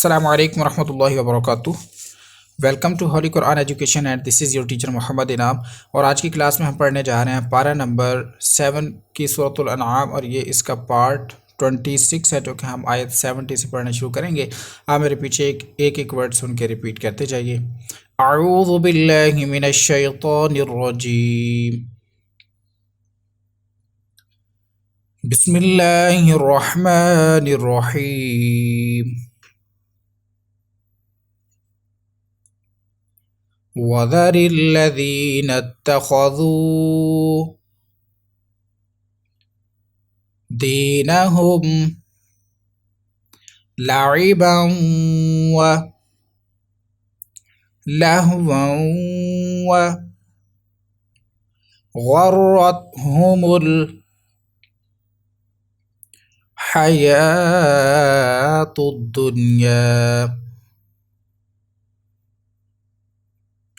Assalamu alaikum warahmatullahi wabarakatuh। Welcome to holy Quran education and this is your teacher Mohammad Inam. और आज की class में हम पढ़ने जा रहे हैं पारा नंबर 7 की सूरतुल अनआम, और ये इसका पार्ट 26 है, जो कि हम आयत 70 से पढ़ना शुरू करेंगे। आप मेरे पीछे एक एक वर्ड सुन के रिपीट करते जाइए। अऊज़ु बिल्लाहि मिनश शैतानिर रजीम, बिस्मिल्लाहिर रहमानिर रहीम। وذر الذين اتخذوا دينهم لعبا ولهوا وغرتهم الحياة الدنيا।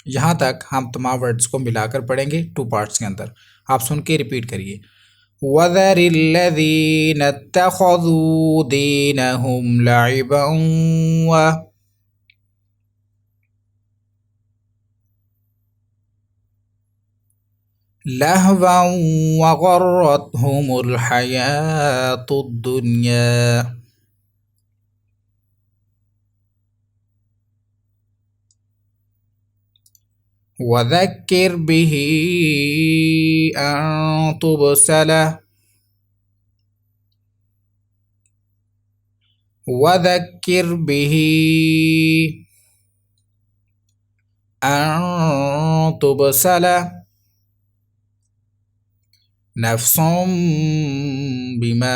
यहाँ तक हम तमाम वर्ड्स को मिलाकर पढ़ेंगे टू पार्ट्स के अंदर। आप सुन के रिपीट करिए। वज़रिल्लज़ीन इत्तख़ज़ू दीनहुम लइबन व लहवन व गर्रतहुमुल हयातुद दुनिया। वज़क्किर बिही अन तुबसला वज़क्किर बिही अन तुबसला नफ्सुम बिमा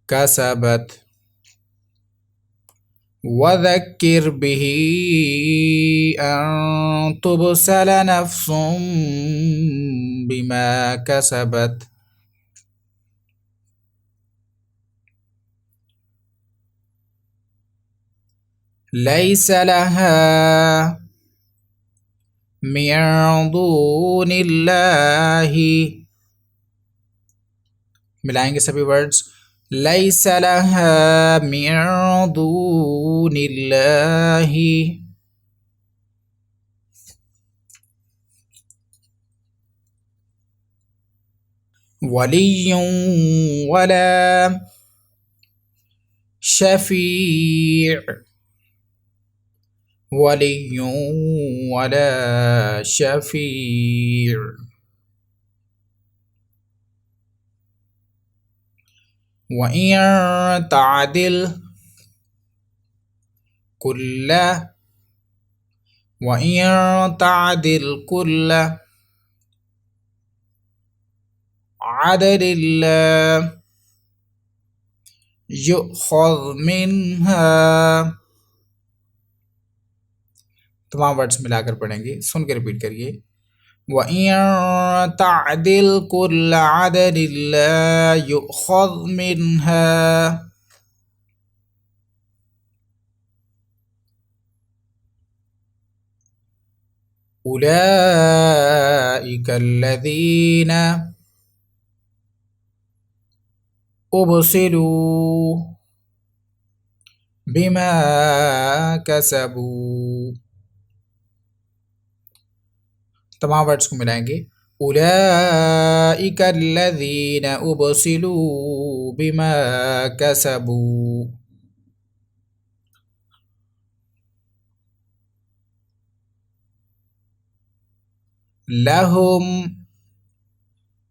कसबत वज़क्किर बिही अन तुबसल नफ्सुम बिमा कसबत लैस लहा मिन दूनिल्लाहि। मिलाएंगे सभी वर्ड्स। लैस लहा मिन दूनिल्लाहि वलिय्युन वला शफीअ वलिय्युन वला शफीअ वइन तअदिल कुल्ल वइन तअदिल कुल्ल अदलिल्ला युखज़ मिन्हा। तमाम वर्ड्स मिलाकर पढ़ेंगे, सुन के रिपीट करिए। वइन तअदिल कुल्ल अदलिल्ला युखज़ मिन्हा उलाइका अल्लज़ीना उबसिलू बिमा कसबू। तमाम वर्ड्स को मिलाएंगे। उलाइका अल्लज़ीना उबसिलू बिमा कसबू लहुम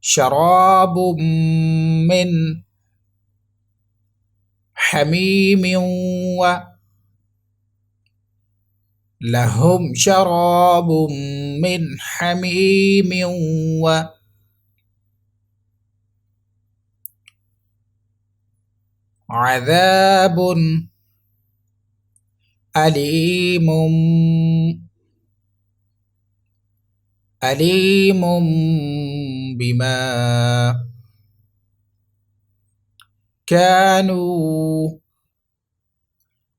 शराबुम मिन हमीमिन व लहुम शराबुम मिन हमीमिन व अज़ाबुन अलीमुम अलीमुम बिमा कानू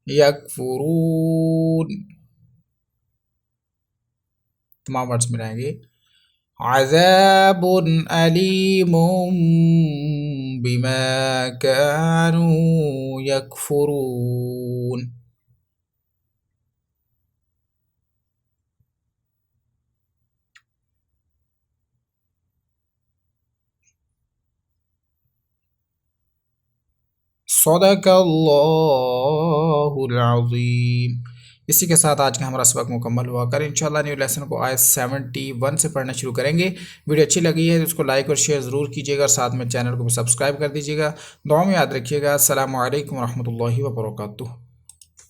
यकफुरून। तमाम वर्ड्स मिलाएंगे। अज़ाबुन अलीमुम बिमा कानू यकफुरून। सदक़ल्लाहुल अज़ीम। इसी के साथ आज का हमारा सबक मुकम्मल हुआ। कर इंशाल्लाह न्यू लेसन को आयत 71 से पढ़ना शुरू करेंगे। वीडियो अच्छी लगी है तो उसको लाइक और शेयर ज़रूर कीजिएगा और साथ में चैनल को भी सब्सक्राइब कर दीजिएगा। दुआ में याद रखिएगा। अस्सलामु अलैकुम रहमतुल्लाहि व बरकातुहू।